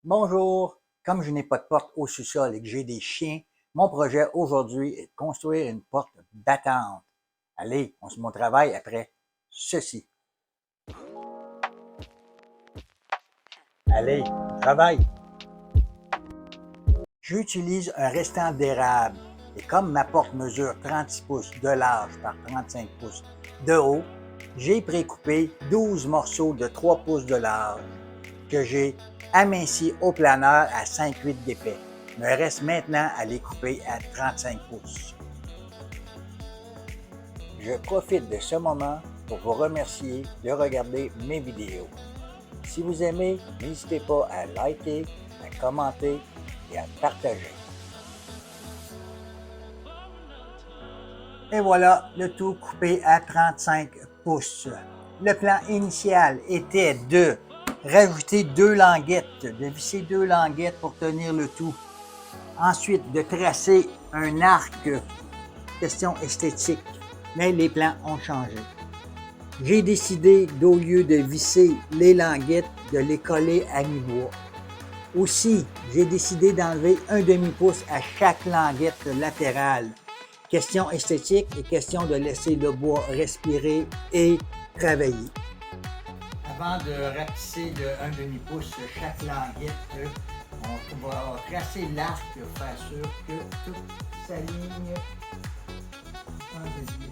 Bonjour, comme je n'ai pas de porte au sous-sol et que j'ai des chiens, mon projet aujourd'hui est de construire une porte battante. Allez, on se met au travail après ceci. Allez, au travail. J'utilise un restant d'érable et comme ma porte mesure 36 pouces de large par 35 pouces de haut, j'ai précoupé 12 morceaux de 3 pouces de large que j'ai amincis au planeur à 5,8 d'épais. Il me reste maintenant à les couper à 35 pouces. Je profite de ce moment pour vous remercier de regarder mes vidéos. Si vous aimez, n'hésitez pas à liker, à commenter et à partager. Et voilà, le tout coupé à 35 pouces. Le plan initial était de rajouter 2 languettes, de visser 2 languettes pour tenir le tout. Ensuite, de tracer un arc, question esthétique, mais les plans ont changé. J'ai décidé, d'au lieu de visser les languettes, de les coller à mi-bois. Aussi, j'ai décidé d'enlever un demi-pouce à chaque languette latérale. Question esthétique et question de laisser le bois respirer et travailler. Avant de rapetisser de un demi-pouce chaque languette, on va tracer l'arc, faire sûr que tout s'aligne en début.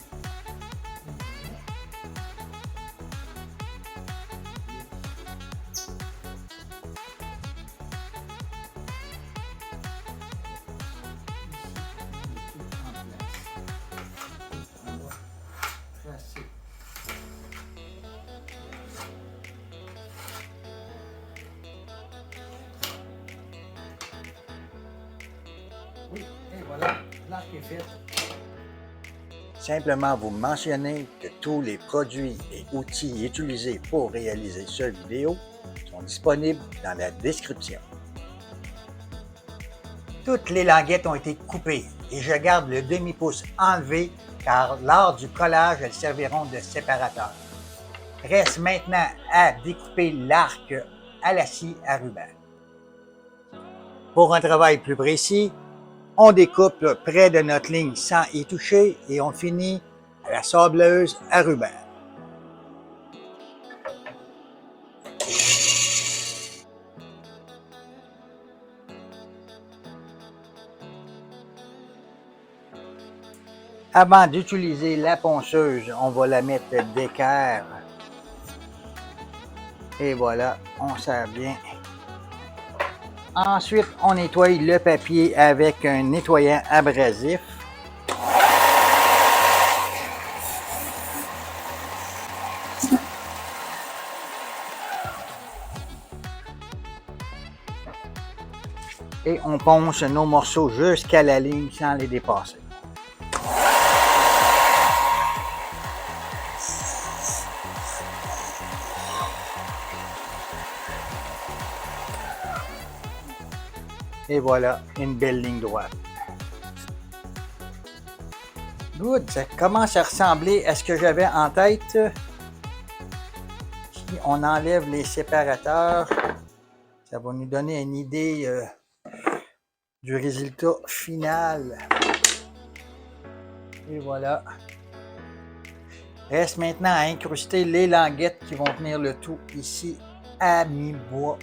Oui, et voilà, l'arc est fait. Simplement vous mentionner que tous les produits et outils utilisés pour réaliser cette vidéo sont disponibles dans la description. Toutes les languettes ont été coupées et je garde le demi-pouce enlevé car lors du collage, elles serviront de séparateur. Reste maintenant à découper l'arc à la scie à ruban. Pour un travail plus précis, on découpe près de notre ligne sans y toucher et on finit à la sableuse à ruban. Avant d'utiliser la ponceuse, on va la mettre d'équerre. Et voilà, on serre bien. Ensuite, on nettoie le papier avec un nettoyant abrasif. Et on ponce nos morceaux jusqu'à la ligne sans les dépasser. Et voilà, une belle ligne droite. Good, ça commence à ressembler à ce que j'avais en tête. Si on enlève les séparateurs, ça va nous donner une idée du résultat final. Et voilà. Reste maintenant à incruster les languettes qui vont tenir le tout ici à mi-bois.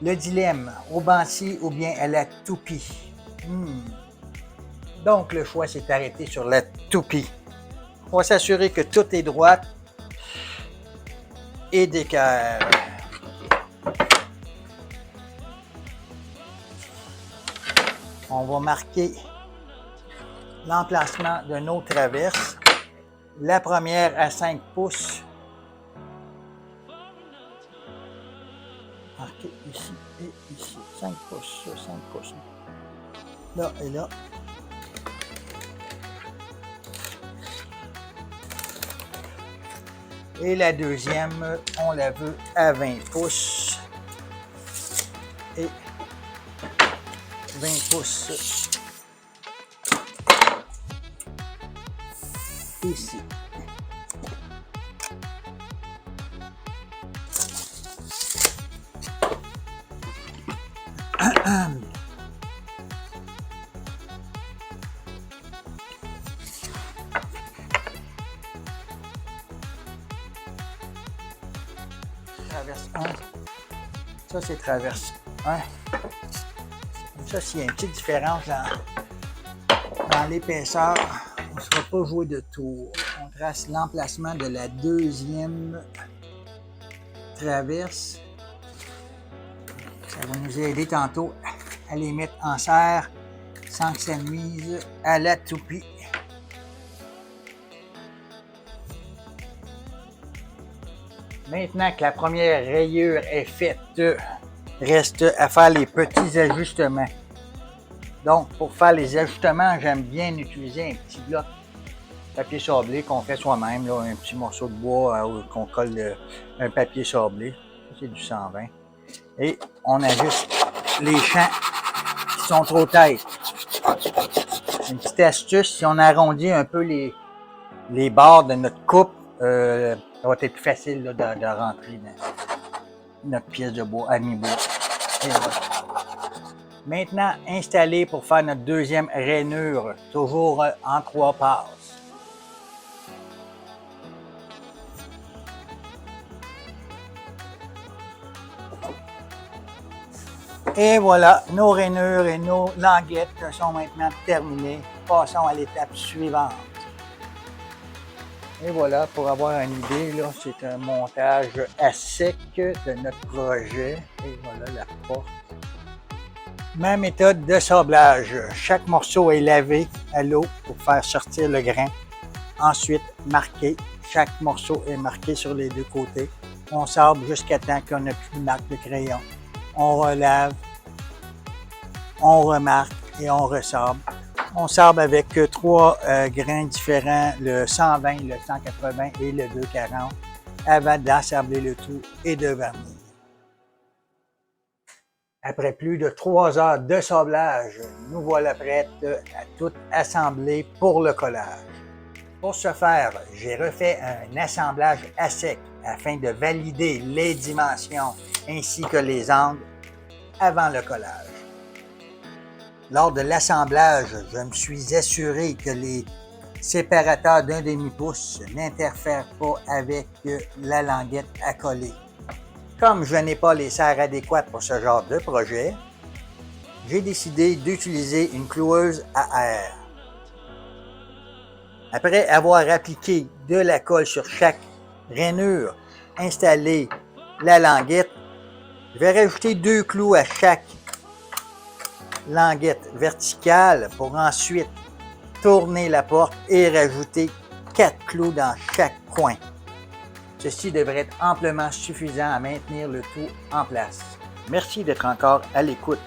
Le dilemme, au banci ou bien à la toupie. Donc le choix s'est arrêté sur la toupie. On va s'assurer que tout est droit et d'équerre. On va marquer l'emplacement de nos traverses. La première à 5 pouces. Marqué ici et ici. 5 pouces, 5 pouces. Là et là. Et la deuxième, on la veut à 20 pouces. Et 20 pouces ici. Traverse 1. Ça, c'est traverse 1. Ça, s'il y a une petite différence dans l'épaisseur, on ne sera pas joué de tour. On trace l'emplacement de la deuxième traverse. Ça va nous aider tantôt à les mettre en serre sans que ça nuise à la toupie. Maintenant que la première rayure est faite, reste à faire les petits ajustements. Donc, pour faire les ajustements, j'aime bien utiliser un petit bloc papier sablé qu'on fait soi-même, là, un petit morceau de bois qu'on colle un papier sablé. Ça, c'est du 120. Et on ajuste les champs qui sont trop têtes. Une petite astuce, si on arrondit un peu les bords de notre coupe, ça va être plus facile là, de rentrer dans notre pièce de bois, à mi-bois. Et voilà. Maintenant, installé pour faire notre deuxième rainure, toujours en 3 passes. Et voilà, nos rainures et nos languettes sont maintenant terminées. Passons à l'étape suivante. Et voilà, pour avoir une idée, là, c'est un montage à sec de notre projet. Et voilà la porte. Même méthode de sablage. Chaque morceau est lavé à l'eau pour faire sortir le grain. Ensuite, marqué. Chaque morceau est marqué sur les deux côtés. On sable jusqu'à temps qu'on n'a plus de marque de crayon. On relave, on remarque et on ressable. On sable avec 3 grains différents, le 120, le 180 et le 240, avant d'assembler le tout et de vernir. Après plus de 3 heures de sablage, nous voilà prêtes à tout assembler pour le collage. Pour ce faire, j'ai refait un assemblage à sec afin de valider les dimensions ainsi que les angles avant le collage. Lors de l'assemblage, je me suis assuré que les séparateurs d'un demi-pouce n'interfèrent pas avec la languette à coller. Comme je n'ai pas les serres adéquates pour ce genre de projet, j'ai décidé d'utiliser une cloueuse à air. Après avoir appliqué de la colle sur chaque rainure, installé la languette, je vais rajouter 2 clous à chaque languette verticale pour ensuite tourner la porte et rajouter 4 clous dans chaque coin. Ceci devrait être amplement suffisant à maintenir le tout en place. Merci d'être encore à l'écoute.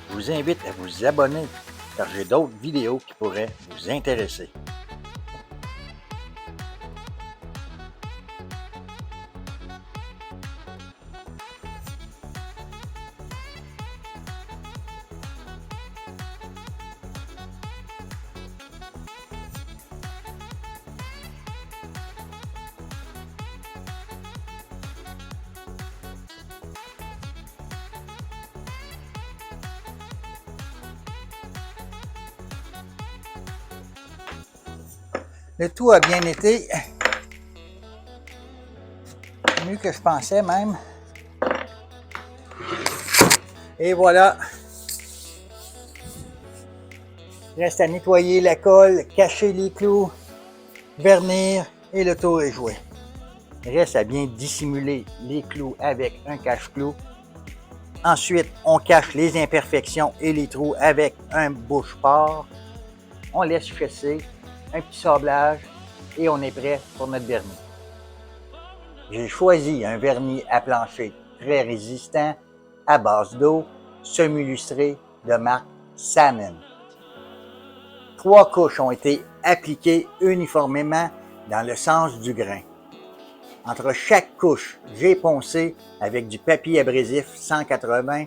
Je vous invite à vous abonner car j'ai d'autres vidéos qui pourraient vous intéresser. Le tout a bien été, mieux que je pensais même. Et voilà. Il reste à nettoyer la colle, cacher les clous, vernir et le tour est joué. Il reste à bien dissimuler les clous avec un cache-clous. Ensuite, on cache les imperfections et les trous avec un bouche-port. On laisse fesser, un petit sablage et on est prêt pour notre vernis. J'ai choisi un vernis à plancher très résistant à base d'eau, semi-lustré de marque Salmon. 3 couches ont été appliquées uniformément dans le sens du grain. Entre chaque couche, j'ai poncé avec du papier abrasif 180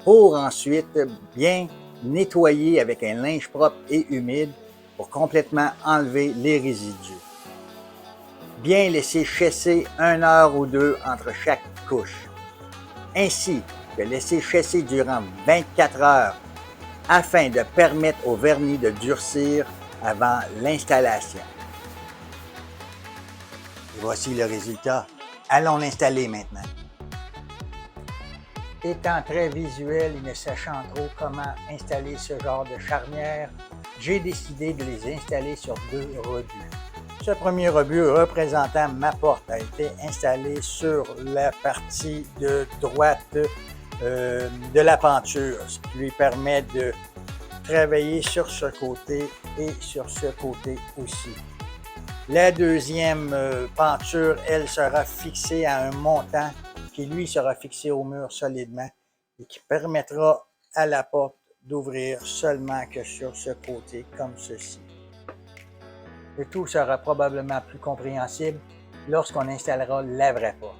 pour ensuite bien nettoyer avec un linge propre et humide pour complètement enlever les résidus. Bien laisser chasser 1 heure ou 2 entre chaque couche. Ainsi, de laisser sécher durant 24 heures afin de permettre au vernis de durcir avant l'installation. Et voici le résultat. Allons l'installer maintenant. Étant très visuel et ne sachant trop comment installer ce genre de charnière, j'ai décidé de les installer sur 2 rebuts. Ce premier rebut représentant ma porte a été installé sur la partie de droite de la penture, ce qui lui permet de travailler sur ce côté et sur ce côté aussi. La deuxième penture, elle, sera fixée à un montant qui, lui, sera fixé au mur solidement et qui permettra à la porte d'ouvrir seulement que sur ce côté, comme ceci. Le tout sera probablement plus compréhensible lorsqu'on installera la vraie porte.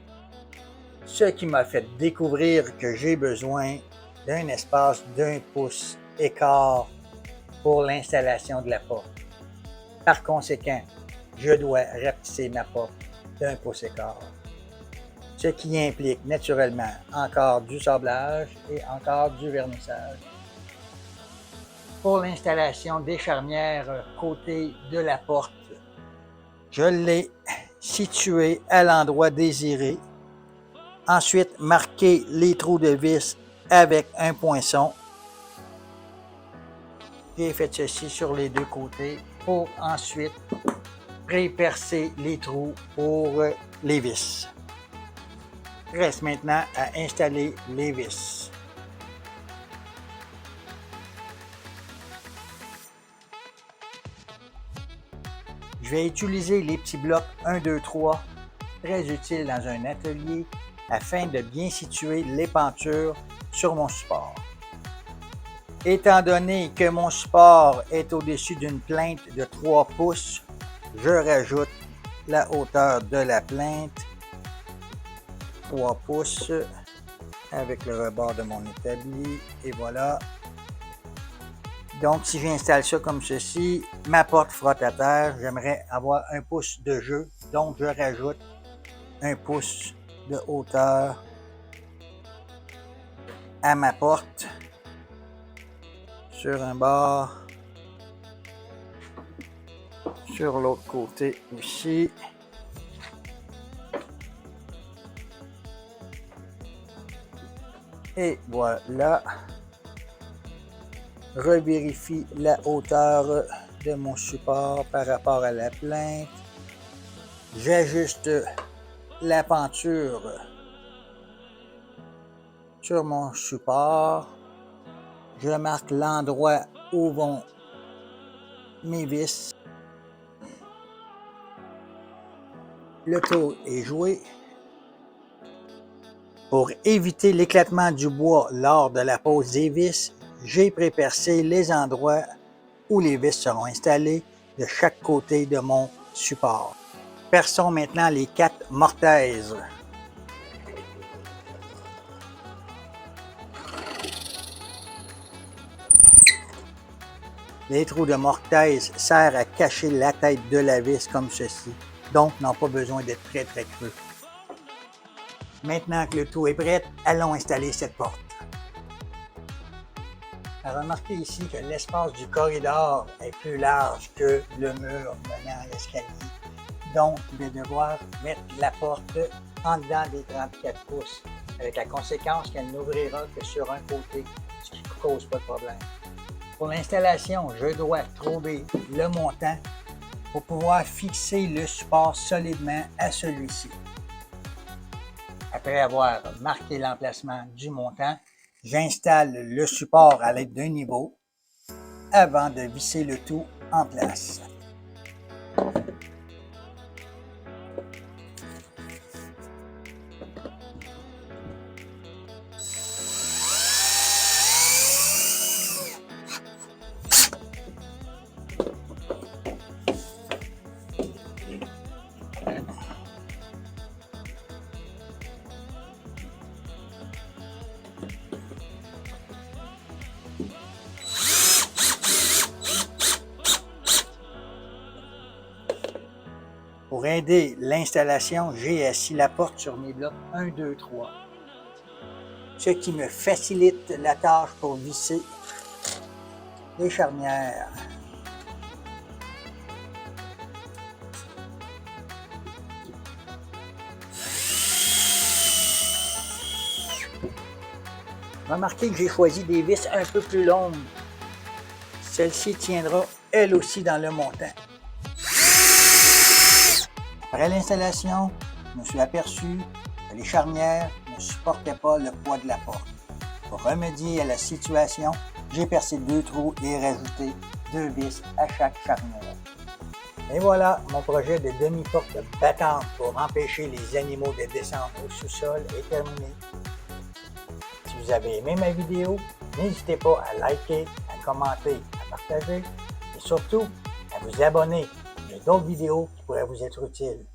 Ce qui m'a fait découvrir que j'ai besoin d'un espace d'1 pouce écart pour l'installation de la porte. Par conséquent, je dois rapetisser ma porte d'1 pouce écart. Ce qui implique naturellement encore du sablage et encore du vernissage. Pour l'installation des charnières côté de la porte, je l'ai situé à l'endroit désiré. Ensuite, marquer les trous de vis avec un poinçon. J'ai fait ceci sur les 2 côtés pour ensuite pré-percer les trous pour les vis. Reste maintenant à installer les vis. Je vais utiliser les petits blocs 1, 2, 3, très utiles dans un atelier, afin de bien situer les pentures sur mon support. Étant donné que mon support est au-dessus d'une plainte de 3 pouces, je rajoute la hauteur de la plainte, 3 pouces, avec le rebord de mon établi, et voilà. Donc, si j'installe ça comme ceci, ma porte frotte à terre, j'aimerais avoir 1 pouce de jeu, donc je rajoute 1 pouce de hauteur à ma porte sur un bord, sur l'autre côté aussi. Et voilà. Revérifie la hauteur de mon support par rapport à la plainte. J'ajuste la penture sur mon support. Je marque l'endroit où vont mes vis. Le tour est joué. Pour éviter l'éclatement du bois lors de la pose des vis, j'ai pré-percé les endroits où les vis seront installées de chaque côté de mon support. Perçons maintenant les 4 mortaises. Les trous de mortaise servent à cacher la tête de la vis comme ceci, donc n'ont pas besoin d'être très creux. Maintenant que le tout est prêt, allons installer cette porte. Remarquez ici que l'espace du corridor est plus large que le mur menant à l'escalier. Donc, je vais devoir mettre la porte en dedans des 34 pouces, avec la conséquence qu'elle n'ouvrira que sur un côté, ce qui ne cause pas de problème. Pour l'installation, je dois trouver le montant pour pouvoir fixer le support solidement à celui-ci. Après avoir marqué l'emplacement du montant, j'installe le support à l'aide d'un niveau avant de visser le tout en place. Pour aider l'installation, j'ai assis la porte sur mes blocs 1, 2, 3. ce qui me facilite la tâche pour visser les charnières. Remarquez que j'ai choisi des vis un peu plus longues. Celle-ci tiendra elle aussi dans le montant. Après l'installation, je me suis aperçu que les charnières ne supportaient pas le poids de la porte. Pour remédier à la situation, j'ai percé 2 trous et rajouté 2 vis à chaque charnière. Et voilà, mon projet de demi-porte battante pour empêcher les animaux de descendre au sous-sol est terminé. Si vous avez aimé ma vidéo, n'hésitez pas à liker, à commenter, à partager et surtout à vous abonner. Il y a d'autres vidéos qui pourraient vous être utiles.